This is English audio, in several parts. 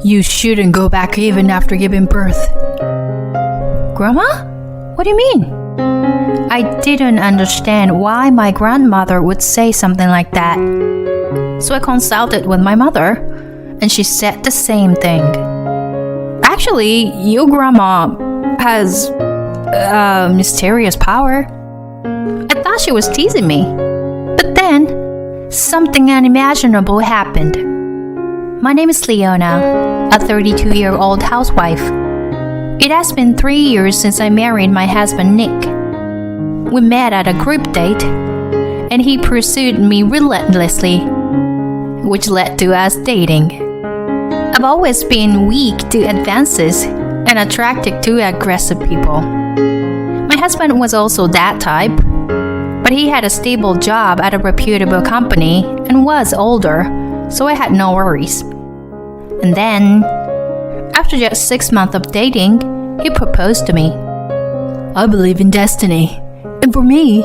You shouldn't go back even after giving birth. Grandma? What do you mean? I didn't understand why my grandmother would say something like that. So I consulted with my mother, and she said the same thing. Actually, your grandma has a mysterious power. I thought she was teasing me. But then, something unimaginable happened. My name is Leona, a 32-year-old housewife. It has been 3 years since I married my husband Nick. We met at a group date, and he pursued me relentlessly, which led to us dating. I've always been weak to advances and attracted to aggressive people. My husband was also that type, but he had a stable job at a reputable company and was older, so I had no worries. And then, after just 6 months of dating, he proposed to me. I believe in destiny. And for me,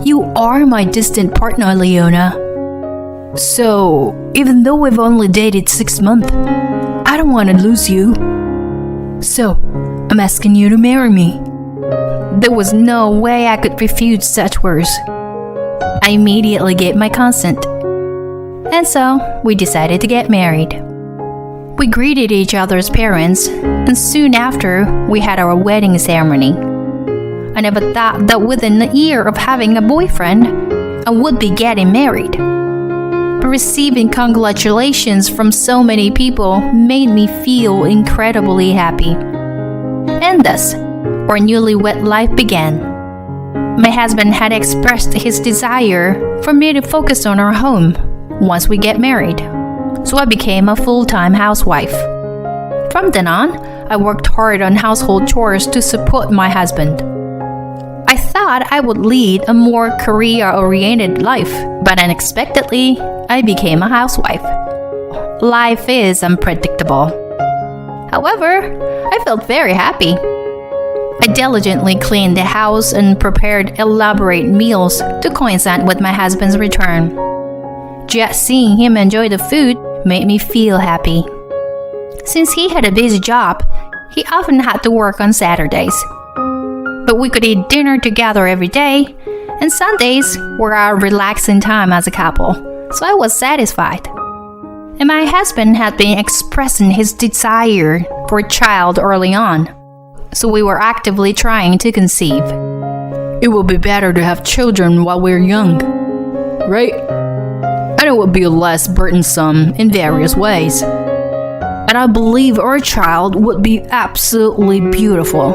you are my distant partner, Leona. So, even though we've only dated 6 months, I don't want to lose you. So, I'm asking you to marry me. There was no way I could refuse such words. I immediately gave my consent. And so, we decided to get married. We greeted each other's parents, and soon after, we had our wedding ceremony. I never thought that within a year of having a boyfriend, I would be getting married. But receiving congratulations from so many people made me feel incredibly happy. And thus, our newlywed life began. My husband had expressed his desire for me to focus on our home once we get married, so I became a full-time housewife. From then on, I worked hard on household chores to support my husband. I thought I would lead a more career-oriented life, but unexpectedly, I became a housewife. Life is unpredictable. However, I felt very happy. I diligently cleaned the house and prepared elaborate meals to coincide with my husband's return. Just seeing him enjoy the food made me feel happy. Since he had a busy job, he often had to work on Saturdays. But we could eat dinner together every day, and Sundays were our relaxing time as a couple, so I was satisfied. And my husband had been expressing his desire for a child early on, so we were actively trying to conceive. It will be better to have children while we're young, right? And it will be less burdensome in various ways. And I believe our child would be absolutely beautiful.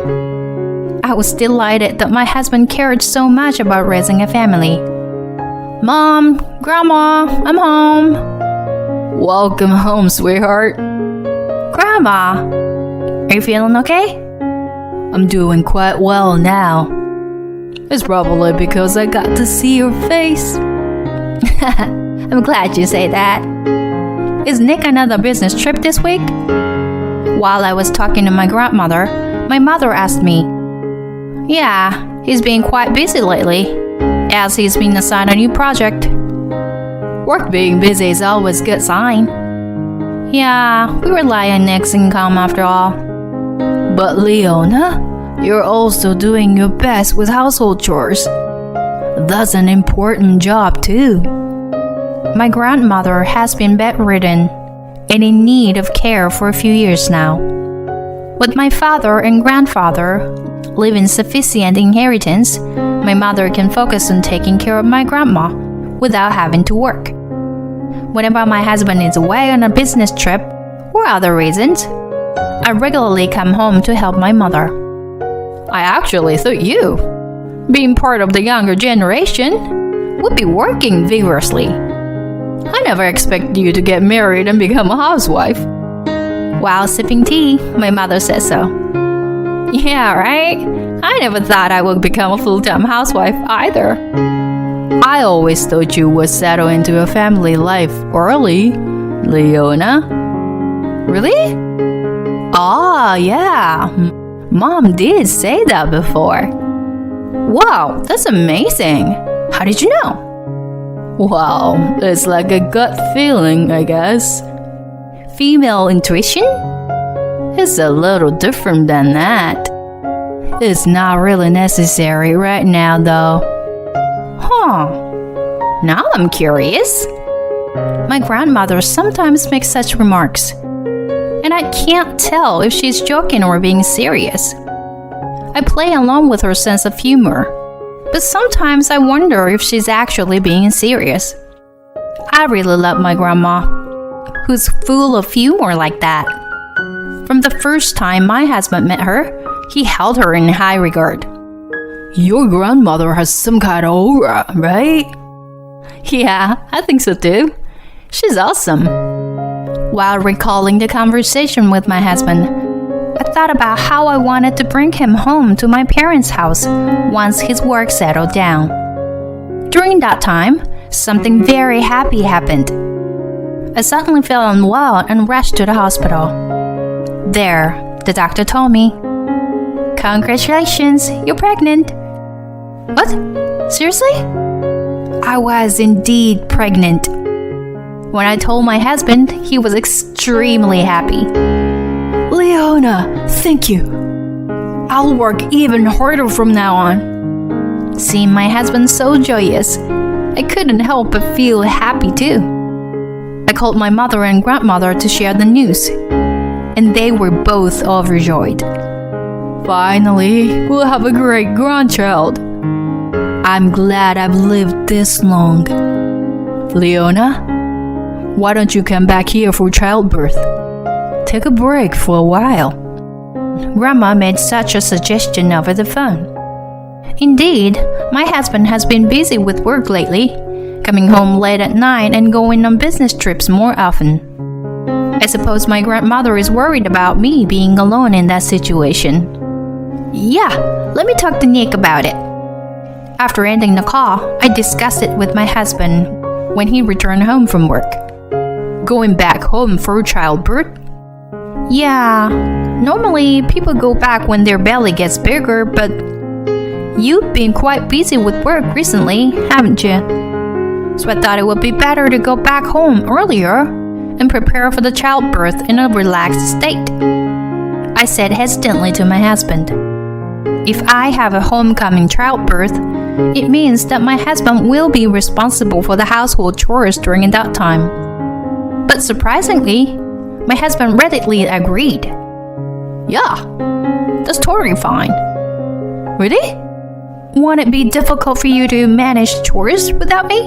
I was delighted that my husband cared so much about raising a family. Mom, Grandma, I'm home. Welcome home, sweetheart. Grandma, are you feeling okay? I'm doing quite well now. It's probably because I got to see your face. I'm glad you say that. Is Nick on another business trip this week? While I was talking to my grandmother, my mother asked me, Yeah, he's been quite busy lately, as he's been assigned a new project. Work being busy is always a good sign. Yeah, we rely on Nick's income after all. But Leona, you're also doing your best with household chores. That's an important job too. My grandmother has been bedridden and in need of care for a few years now. With my father and grandfather leaving sufficient inheritance, my mother can focus on taking care of my grandma without having to work. Whenever my husband is away on a business trip or other reasons, I regularly come home to help my mother. I actually thought you, being part of the younger generation, would be working vigorously. I never expected you to get married and become a housewife. While sipping tea, my mother said so. Yeah, right? I never thought I would become a full-time housewife either. I always thought you would settle into a family life early, Leona. Really? Ah, yeah. Mom did say that before. Wow, that's amazing. How did you know? Well, it's like a gut feeling, I guess. female intuition? It's a little different than that. It's not really necessary right now, though. Huh. Now I'm curious. My grandmother sometimes makes such remarks, and I can't tell if she's joking or being serious. I play along with her sense of humor, but sometimes I wonder if she's actually being serious. I really love my grandma, who's full of humor like that. From the first time my husband met her, he held her in high regard. Your grandmother has some kind of aura, right? Yeah, I think so too. She's awesome. While recalling the conversation with my husband, I thought about how I wanted to bring him home to my parents' house once his work settled down. During that time, something very happy happened. I suddenly felt unwell and rushed to the hospital. There, the doctor told me, "Congratulations, you're pregnant." What? Seriously? I was indeed pregnant. When I told my husband, he was extremely happy. "Leona, thank you. I'll work even harder from now on." Seeing my husband so joyous, I couldn't help but feel happy too. I called my mother and grandmother to share the news, and they were both overjoyed. Finally, we'll have a great grandchild. I'm glad I've lived this long. Leona, why don't you come back here for childbirth? Take a break for a while. Grandma made such a suggestion over the phone. Indeed, my husband has been busy with work lately, coming home late at night and going on business trips more often. I suppose my grandmother is worried about me being alone in that situation. Yeah, let me talk to Nick about it. After ending the call, I discussed it with my husband when he returned home from work. Going back home for childbirth? Yeah, normally people go back when their belly gets bigger, but you've been quite busy with work recently, haven't you? So I thought it would be better to go back home earlier and prepare for the childbirth in a relaxed state. I said hesitantly to my husband, if I have a homecoming childbirth, it means that my husband will be responsible for the household chores during that time. But surprisingly, my husband readily agreed. Yeah, that's totally fine. Really? Won't it be difficult for you to manage chores without me?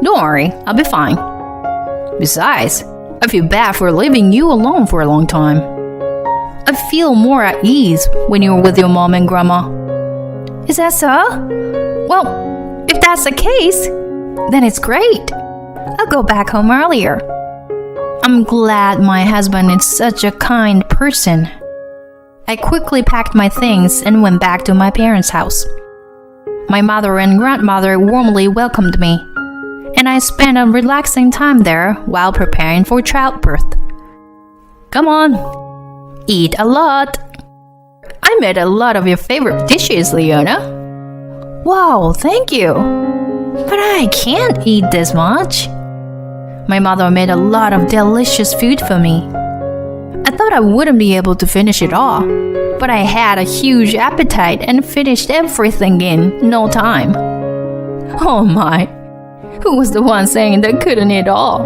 Don't worry, I'll be fine. Besides, I feel bad for leaving you alone for a long time. I feel more at ease when you're with your mom and grandma. Is that so? Well, if that's the case, then it's great. I'll go back home earlier. I'm glad my husband is such a kind person. I quickly packed my things and went back to my parents' house. My mother and grandmother warmly welcomed me, and I spent a relaxing time there while preparing for childbirth. Come on, eat a lot. I made a lot of your favorite dishes, Leona. Wow, thank you. But I can't eat this much. My mother made a lot of delicious food for me. I thought I wouldn't be able to finish it all, but I had a huge appetite and finished everything in no time. Oh my, who was the one saying they couldn't eat all?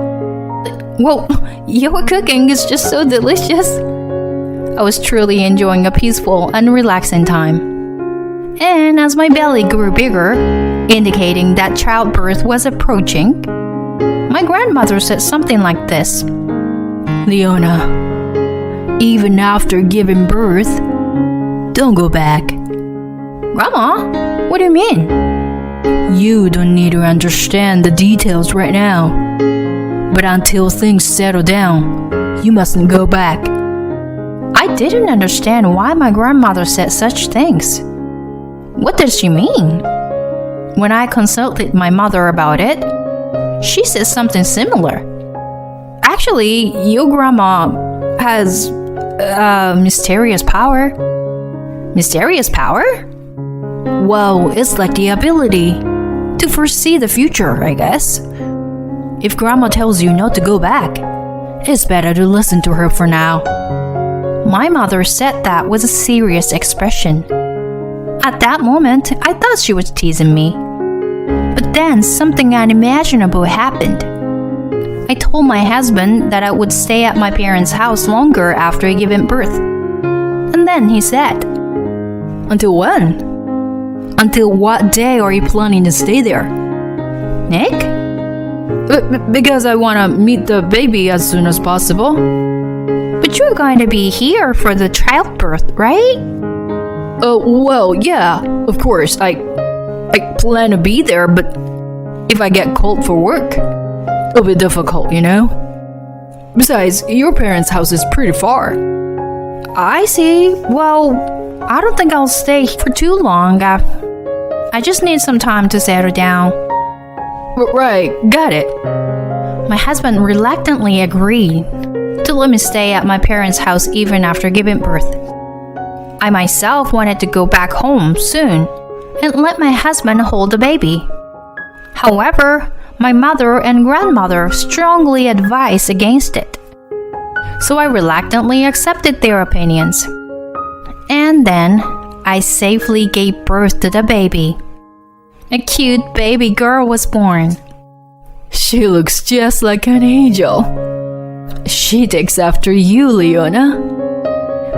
Well, your cooking is just so delicious. I was truly enjoying a peaceful and relaxing time. And as my belly grew bigger, indicating that childbirth was approaching, my grandmother said something like this. Leona, even after giving birth, don't go back. Grandma, what do you mean? You don't need to understand the details right now. But until things settle down, you mustn't go back. I didn't understand why my grandmother said such things. What did she mean? When I consulted my mother about it, she said something similar. Actually, your grandma has mysterious power. Mysterious power? Well, it's like the ability to foresee the future, I guess. If grandma tells you not to go back, it's better to listen to her for now. My mother said that with a serious expression. At that moment, I thought she was teasing me. But then something unimaginable happened. I told my husband that I would stay at my parents' house longer after giving birth. And then he said, Until when? Until what day are you planning to stay there? Nick? Because I want to meet the baby as soon as possible. But you're going to be here for the childbirth, right? Well, yeah, of course. I plan to be there, but if I get called for work, it'll be difficult, you know? Besides, your parents' house is pretty far. I see. Well, I don't think I'll stay for too long. I just need some time to settle down. Right, got it. My husband reluctantly agreed to let me stay at my parents' house even after giving birth. I myself wanted to go back home soon and let my husband hold the baby. However, my mother and grandmother strongly advised against it. So I reluctantly accepted their opinions. And then I safely gave birth to the baby. A cute baby girl was born. She looks just like an angel. She takes after you, Leona.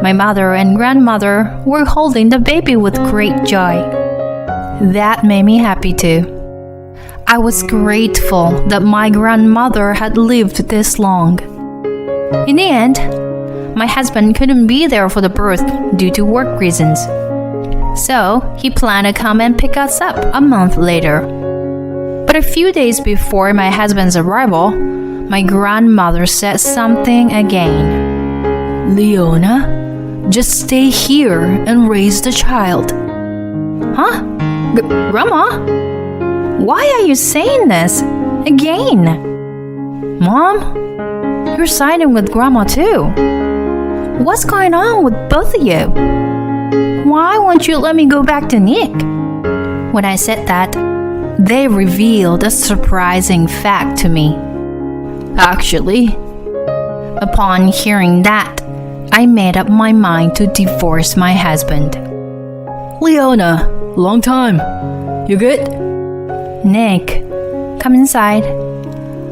My mother and grandmother were holding the baby with great joy. That made me happy too. I was grateful that my grandmother had lived this long. In the end, my husband couldn't be there for the birth due to work reasons. So he planned to come and pick us up a month later. But a few days before my husband's arrival, my grandmother said something again. Leona, just stay here and raise the child. Huh? Grandma? Why are you saying this again? Mom, you're siding with Grandma too. What's going on with both of you? Why won't you let me go back to Nick? When I said that, they revealed a surprising fact to me. Actually, upon hearing that, I made up my mind to divorce my husband. Leona, long time. You good? Nick, come inside.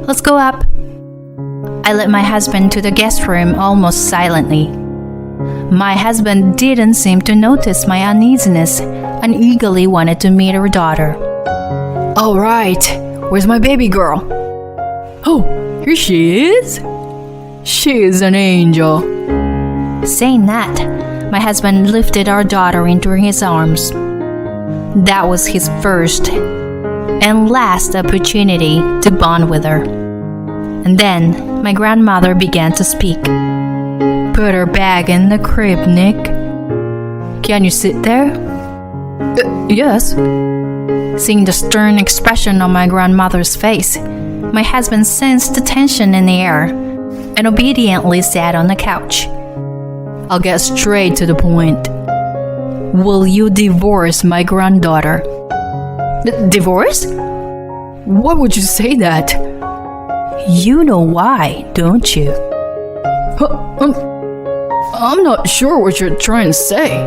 Let's go up. I led my husband to the guest room almost silently. My husband didn't seem to notice my uneasiness and eagerly wanted to meet her daughter. All right, where's my baby girl? Oh, here she is. She is an angel. Saying that, my husband lifted our daughter into his arms. That was his first and last opportunity to bond with her. And then my grandmother began to speak. Put her back in the crib, Nick. Can you sit there? Yes. Seeing the stern expression on my grandmother's face, my husband sensed the tension in the air and obediently sat on the couch. I'll get straight to the point. Will you divorce my granddaughter? Divorce? Why would you say that? You know why, don't you? I'm not sure what you're trying to say.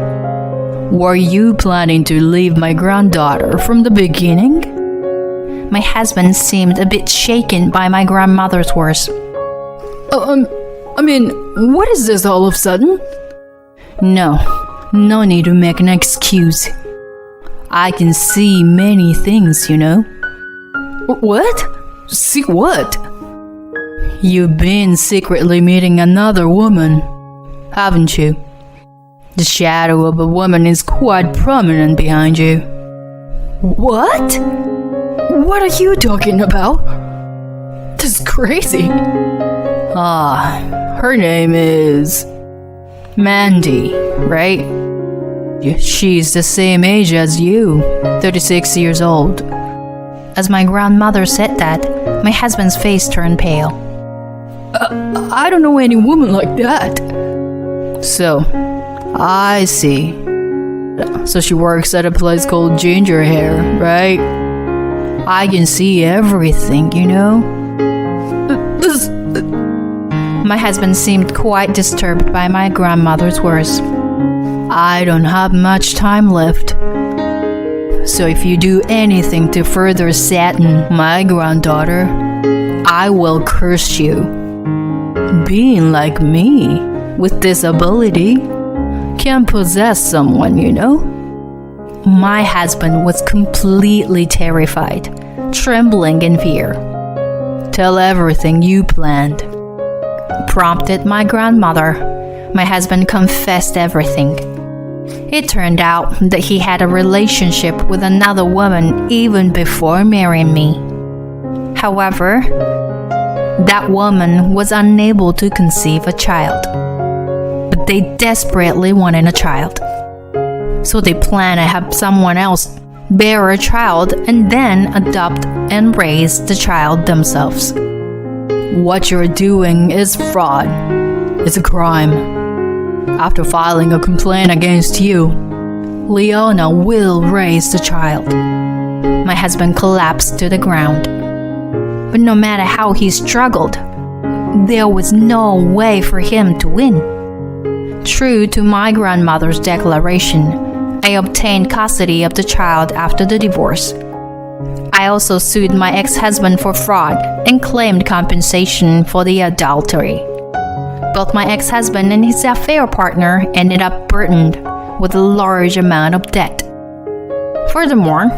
Were you planning to leave my granddaughter from the beginning? My husband seemed a bit shaken by my grandmother's words. I mean, what is this all of a sudden? No need to make an excuse. I can see many things, you know. What? See what? You've been secretly meeting another woman, haven't you? The shadow of a woman is quite prominent behind you. What? What are you talking about? This is crazy. Her name is Mandy, right? She's the same age as you, 36 years old. As my grandmother said that, my husband's face turned pale. I don't know any woman like that. So, I see. So she works at a place called Ginger Hair, right? I can see everything, you know? My husband seemed quite disturbed by my grandmother's words. I don't have much time left. So if you do anything to further sadden my granddaughter, I will curse you. Being like me, with this ability, can possess someone, you know? My husband was completely terrified, trembling in fear. Tell everything you planned, prompted my grandmother. My husband confessed everything. It turned out that he had a relationship with another woman even before marrying me. However, that woman was unable to conceive a child, but they desperately wanted a child. So they planned to have someone else bear a child and then adopt and raise the child themselves. What you're doing is fraud. It's a crime. After filing a complaint against you, Leona will raise the child. My husband collapsed to the ground. But no matter how he struggled, there was no way for him to win. True to my grandmother's declaration, I obtained custody of the child after the divorce. I also sued my ex-husband for fraud and claimed compensation for the adultery. Both my ex-husband and his affair partner ended up burdened with a large amount of debt. Furthermore,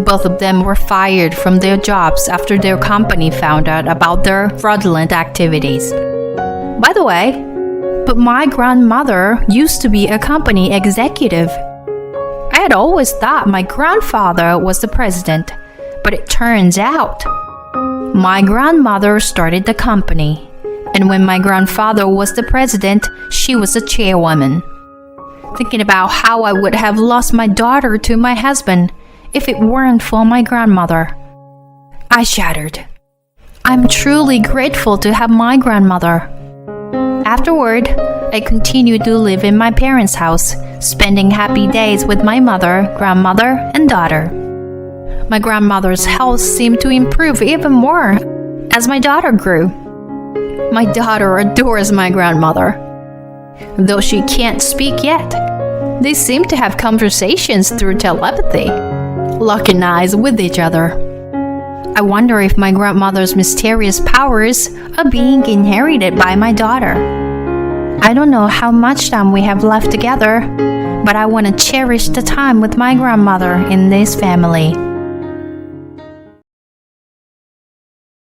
both of them were fired from their jobs after their company found out about their fraudulent activities. By the way, but my grandmother used to be a company executive. I had always thought my grandfather was the president, but it turns out my grandmother started the company. And when my grandfather was the president, she was the chairwoman. Thinking about how I would have lost my daughter to my husband if it weren't for my grandmother, I shattered. I'm truly grateful to have my grandmother. Afterward, I continued to live in my parents' house, spending happy days with my mother, grandmother, and daughter. My grandmother's health seemed to improve even more as my daughter grew. My daughter adores my grandmother. Though she can't speak yet, they seem to have conversations through telepathy, locking eyes with each other. I wonder if my grandmother's mysterious powers are being inherited by my daughter. I don't know how much time we have left together, but I want to cherish the time with my grandmother in this family.